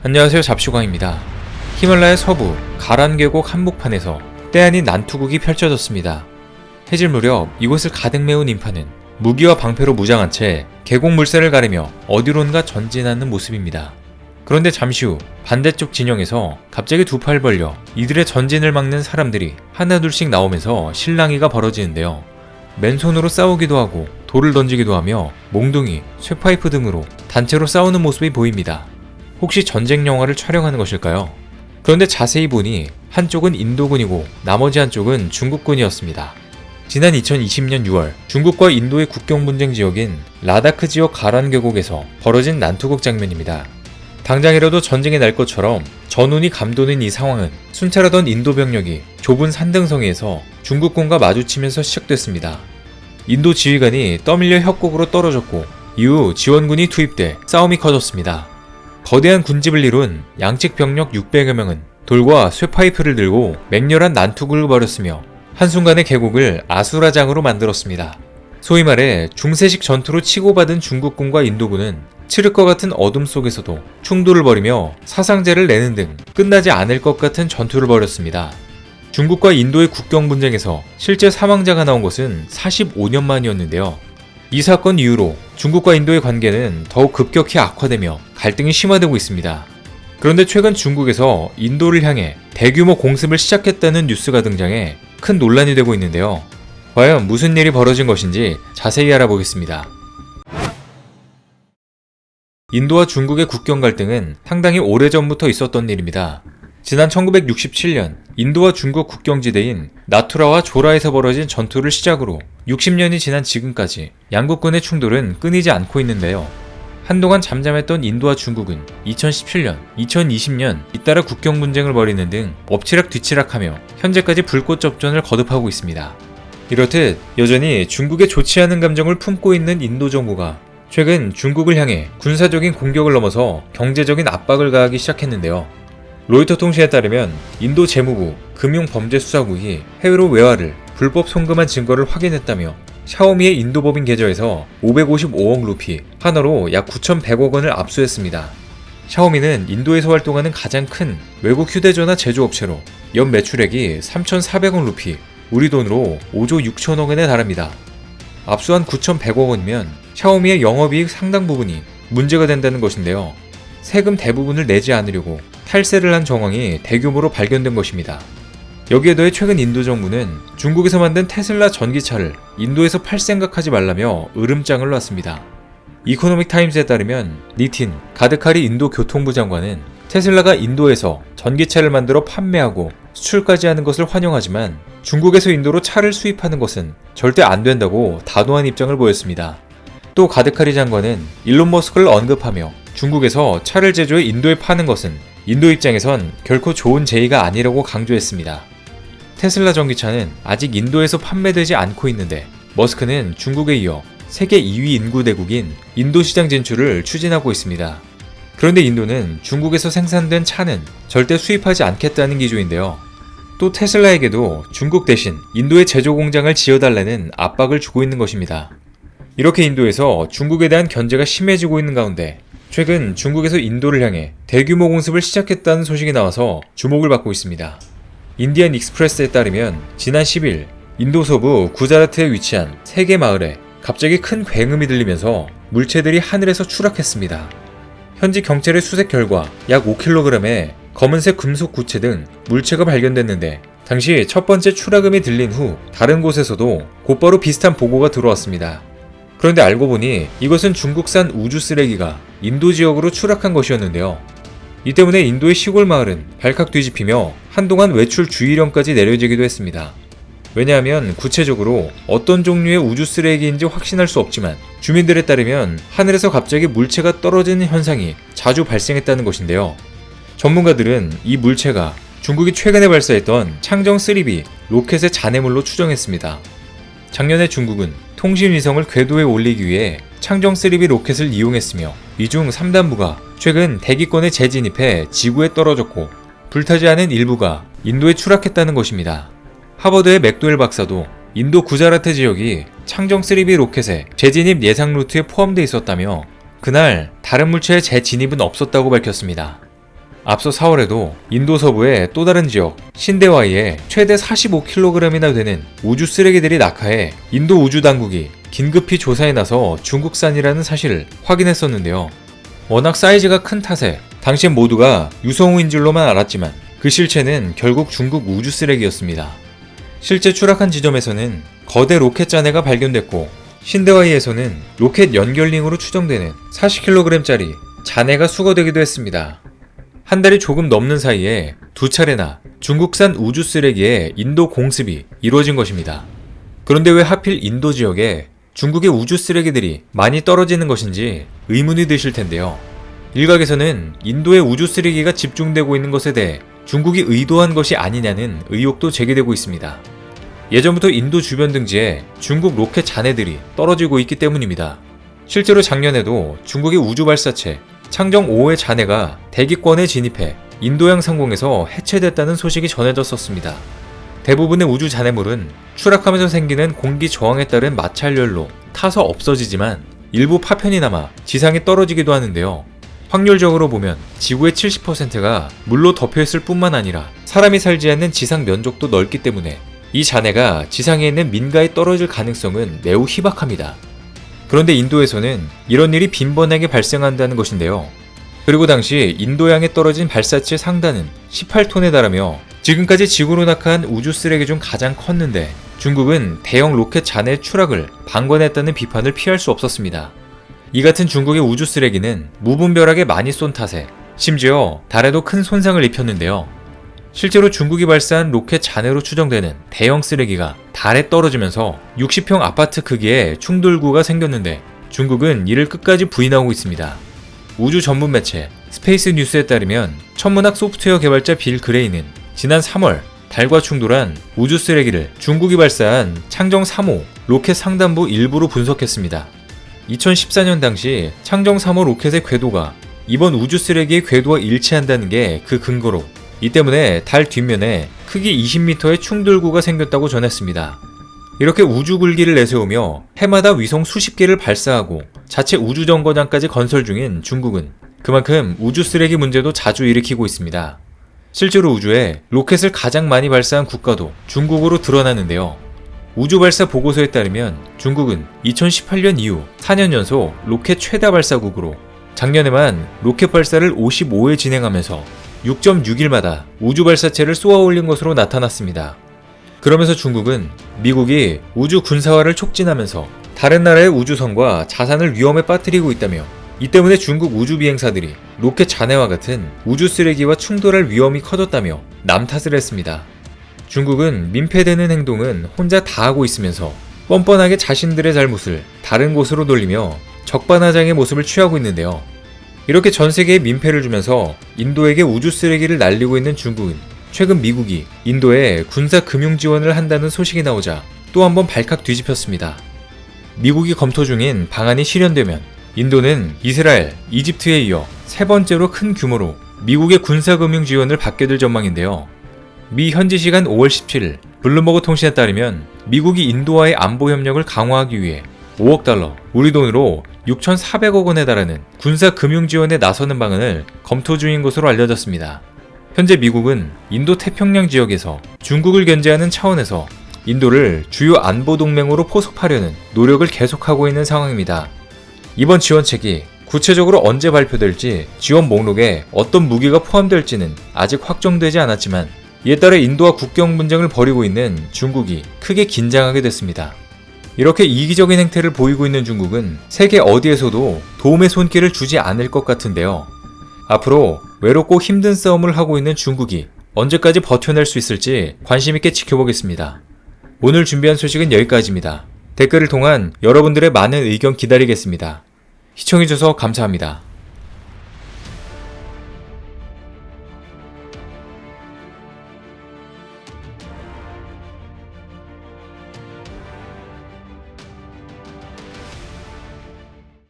안녕하세요, 잡슈광입니다. 히말라야 서부 가란 계곡 한복판에서 때 아닌 난투극이 펼쳐졌습니다. 해질 무렵 이곳을 가득 메운 인파는 무기와 방패로 무장한 채 계곡 물살을 가르며 어디론가 전진하는 모습입니다. 그런데 잠시 후 반대쪽 진영에서 갑자기 두 팔 벌려 이들의 전진을 막는 사람들이 하나둘씩 나오면서 실랑이가 벌어지는데요. 맨손으로 싸우기도 하고 돌을 던지기도 하며 몽둥이, 쇠파이프 등으로 단체로 싸우는 모습이 보입니다. 혹시 전쟁 영화를 촬영하는 것일까요? 그런데 자세히 보니 한쪽은 인도군이고 나머지 한쪽은 중국군이었습니다. 지난 2020년 6월 중국과 인도의 국경 분쟁 지역인 라다크 지역 가란 계곡에서 벌어진 난투극 장면입니다. 당장이라도 전쟁이 날 것처럼 전운이 감도는 이 상황은 순찰하던 인도 병력이 좁은 산등성이에서 중국군과 마주치면서 시작됐습니다. 인도 지휘관이 떠밀려 협곡으로 떨어졌고 이후 지원군이 투입돼 싸움이 커졌습니다. 거대한 군집을 이룬 양측 병력 600여 명은 돌과 쇠파이프를 들고 맹렬한 난투극을 벌였으며 한순간에 계곡을 아수라장으로 만들었습니다. 소위 말해 중세식 전투로 치고받은 중국군과 인도군은 칠흑 것 같은 어둠 속에서도 충돌을 벌이며 사상자를 내는 등 끝나지 않을 것 같은 전투를 벌였습니다. 중국과 인도의 국경 분쟁에서 실제 사망자가 나온 것은 45년 만이었는데요. 이 사건 이후로 중국과 인도의 관계는 더욱 급격히 악화되며 갈등이 심화되고 있습니다. 그런데 최근 중국에서 인도를 향해 대규모 공습을 시작했다는 뉴스가 등장해 큰 논란이 되고 있는데요. 과연 무슨 일이 벌어진 것인지 자세히 알아보겠습니다. 인도와 중국의 국경 갈등은 상당히 오래전부터 있었던 일입니다. 지난 1967년 인도와 중국 국경지대인 나투라와 조라에서 벌어진 전투를 시작으로 60년이 지난 지금까지 양국군의 충돌은 끊이지 않고 있는데요. 한동안 잠잠했던 인도와 중국은 2017년, 2020년 잇따라 국경 분쟁을 벌이는 등 엎치락 뒤치락하며 현재까지 불꽃 접전을 거듭하고 있습니다. 이렇듯 여전히 중국에 좋지 않은 감정을 품고 있는 인도 정부가 최근 중국을 향해 군사적인 공격을 넘어서 경제적인 압박을 가하기 시작했는데요. 로이터 통신에 따르면 인도 재무부 금융범죄수사국이 해외로 외화를 불법 송금한 증거를 확인했다며 샤오미의 인도법인 계좌에서 555억 루피, 한화로 약 9,100억 원을 압수했습니다. 샤오미는 인도에서 활동하는 가장 큰 외국 휴대전화 제조업체로 연 매출액이 3,400억 루피, 우리 돈으로 5조 6천억 원에 달합니다. 압수한 9,100억 원이면 샤오미의 영업이익 상당 부분이 문제가 된다는 것인데요. 세금 대부분을 내지 않으려고 탈세를 한 정황이 대규모로 발견된 것입니다. 여기에 더해 최근 인도 정부는 중국에서 만든 테슬라 전기차를 인도에서 팔 생각하지 말라며 으름장을 놨습니다. 이코노믹 타임스에 따르면 니틴 가드카리 인도 교통부 장관은 테슬라가 인도에서 전기차를 만들어 판매하고 수출까지 하는 것을 환영하지만 중국에서 인도로 차를 수입하는 것은 절대 안 된다고 단호한 입장을 보였습니다. 또 가드카리 장관은 일론 머스크를 언급하며 중국에서 차를 제조해 인도에 파는 것은 인도 입장에선 결코 좋은 제의가 아니라고 강조했습니다. 테슬라 전기차는 아직 인도에서 판매되지 않고 있는데 머스크는 중국에 이어 세계 2위 인구 대국인 인도 시장 진출을 추진하고 있습니다. 그런데 인도는 중국에서 생산된 차는 절대 수입하지 않겠다는 기조인데요. 또 테슬라에게도 중국 대신 인도에 제조 공장을 지어달라는 압박을 주고 있는 것입니다. 이렇게 인도에서 중국에 대한 견제가 심해지고 있는 가운데 최근 중국에서 인도를 향해 대규모 공습을 시작했다는 소식이 나와서 주목을 받고 있습니다. 인디안 익스프레스에 따르면 지난 10일 인도 서부 구자라트에 위치한 세 개 마을에 갑자기 큰 굉음이 들리면서 물체들이 하늘에서 추락했습니다. 현지 경찰의 수색 결과 약 5kg의 검은색 금속 구체 등 물체가 발견됐는데 당시 첫 번째 추락음이 들린 후 다른 곳에서도 곧바로 비슷한 보고가 들어왔습니다. 그런데 알고 보니 이것은 중국산 우주 쓰레기가 인도 지역으로 추락한 것이었는데요. 이 때문에 인도의 시골 마을은 발칵 뒤집히며 한동안 외출 주의령까지 내려지기도 했습니다. 왜냐하면 구체적으로 어떤 종류의 우주 쓰레기인지 확신할 수 없지만 주민들에 따르면 하늘에서 갑자기 물체가 떨어지는 현상이 자주 발생했다는 것인데요. 전문가들은 이 물체가 중국이 최근에 발사했던 창정 3B 로켓의 잔해물로 추정했습니다. 작년에 중국은 통신위성을 궤도에 올리기 위해 창정 3B 로켓을 이용했으며 이 중 3단부가 최근 대기권에 재진입해 지구에 떨어졌고 불타지 않은 일부가 인도에 추락했다는 것입니다. 하버드의 맥도웰 박사도 인도 구자라트 지역이 창정 3B 로켓의 재진입 예상 루트에 포함되어 있었다며 그날 다른 물체의 재진입은 없었다고 밝혔습니다. 앞서 4월에도 인도 서부의 또 다른 지역 신데와이에 최대 45kg이나 되는 우주 쓰레기들이 낙하해 인도 우주 당국이 긴급히 조사에 나서 중국산이라는 사실을 확인했었는데요. 워낙 사이즈가 큰 탓에 당시 모두가 유성우인 줄로만 알았지만 그 실체는 결국 중국 우주 쓰레기였습니다. 실제 추락한 지점에서는 거대 로켓 잔해가 발견됐고 신데와이에서는 로켓 연결링으로 추정되는 40kg짜리 잔해가 수거되기도 했습니다. 한 달이 조금 넘는 사이에 두 차례나 중국산 우주 쓰레기의 인도 공습이 이루어진 것입니다. 그런데 왜 하필 인도 지역에 중국의 우주 쓰레기들이 많이 떨어지는 것인지 의문이 드실 텐데요. 일각에서는 인도의 우주 쓰레기가 집중되고 있는 것에 대해 중국이 의도한 것이 아니냐는 의혹도 제기되고 있습니다. 예전부터 인도 주변 등지에 중국 로켓 잔해들이 떨어지고 있기 때문입니다. 실제로 작년에도 중국의 우주 발사체 창정 5의 잔해가 대기권에 진입해 인도양 상공에서 해체됐다는 소식이 전해졌었습니다. 대부분의 우주 잔해물은 추락하면서 생기는 공기 저항에 따른 마찰열로 타서 없어지지만 일부 파편이 남아 지상에 떨어지기도 하는데요. 확률적으로 보면 지구의 70%가 물로 덮여있을 뿐만 아니라 사람이 살지 않는 지상 면적도 넓기 때문에 이 잔해가 지상에 있는 민가에 떨어질 가능성은 매우 희박합니다. 그런데 인도에서는 이런 일이 빈번하게 발생한다는 것인데요. 그리고 당시 인도양에 떨어진 발사체 상단은 18톤에 달하며 지금까지 지구로 낙하한 우주 쓰레기 중 가장 컸는데 중국은 대형 로켓 잔해 추락을 방관했다는 비판을 피할 수 없었습니다. 이 같은 중국의 우주 쓰레기는 무분별하게 많이 쏜 탓에 심지어 달에도 큰 손상을 입혔는데요. 실제로 중국이 발사한 로켓 잔해로 추정되는 대형 쓰레기가 달에 떨어지면서 60평 아파트 크기의 충돌구가 생겼는데 중국은 이를 끝까지 부인하고 있습니다. 우주 전문 매체 스페이스 뉴스에 따르면 천문학 소프트웨어 개발자 빌 그레이는 지난 3월 달과 충돌한 우주 쓰레기를 중국이 발사한 창정 3호 로켓 상단부 일부로 분석했습니다. 2014년 당시 창정 3호 로켓의 궤도가 이번 우주 쓰레기의 궤도와 일치한다는 게 그 근거로 이 때문에 달 뒷면에 크기 20m의 충돌구가 생겼다고 전했습니다. 이렇게 우주 굴기를 내세우며 해마다 위성 수십 개를 발사하고 자체 우주정거장까지 건설 중인 중국은 그만큼 우주 쓰레기 문제도 자주 일으키고 있습니다. 실제로 우주에 로켓을 가장 많이 발사한 국가도 중국으로 드러나는데요. 우주 발사 보고서에 따르면 중국은 2018년 이후 4년 연속 로켓 최다 발사국으로 작년에만 로켓 발사를 55회 진행하면서 6.6일마다 우주 발사체를 쏘아 올린 것으로 나타났습니다. 그러면서 중국은 미국이 우주 군사화를 촉진하면서 다른 나라의 우주선과 자산을 위험에 빠뜨리고 있다며 이 때문에 중국 우주 비행사들이 로켓 잔해와 같은 우주 쓰레기와 충돌할 위험이 커졌다며 남 탓을 했습니다. 중국은 민폐되는 행동은 혼자 다 하고 있으면서 뻔뻔하게 자신들의 잘못을 다른 곳으로 돌리며 적반하장의 모습을 취하고 있는데요. 이렇게 전 세계에 민폐를 주면서 인도에게 우주 쓰레기를 날리고 있는 중국은 최근 미국이 인도에 군사 금융 지원을 한다는 소식이 나오자 또 한 번 발칵 뒤집혔습니다. 미국이 검토 중인 방안이 실현되면 인도는 이스라엘, 이집트에 이어 세 번째로 큰 규모로 미국의 군사 금융 지원을 받게 될 전망인데요. 미 현지 시간 5월 17일 블룸버그 통신에 따르면 미국이 인도와의 안보 협력을 강화하기 위해 5억 달러, 우리 돈으로 6,400억 원에 달하는 군사 금융 지원에 나서는 방안을 검토 중인 것으로 알려졌습니다. 현재 미국은 인도 태평양 지역에서 중국을 견제하는 차원에서 인도를 주요 안보 동맹으로 포섭하려는 노력을 계속하고 있는 상황입니다. 이번 지원책이 구체적으로 언제 발표될지 지원 목록에 어떤 무기가 포함될지는 아직 확정되지 않았지만 이에 따라 인도와 국경 분쟁을 벌이고 있는 중국이 크게 긴장하게 됐습니다. 이렇게 이기적인 행태를 보이고 있는 중국은 세계 어디에서도 도움의 손길을 주지 않을 것 같은데요. 앞으로 외롭고 힘든 싸움을 하고 있는 중국이 언제까지 버텨낼 수 있을지 관심있게 지켜보겠습니다. 오늘 준비한 소식은 여기까지입니다. 댓글을 통한 여러분들의 많은 의견 기다리겠습니다. 시청해주셔서 감사합니다.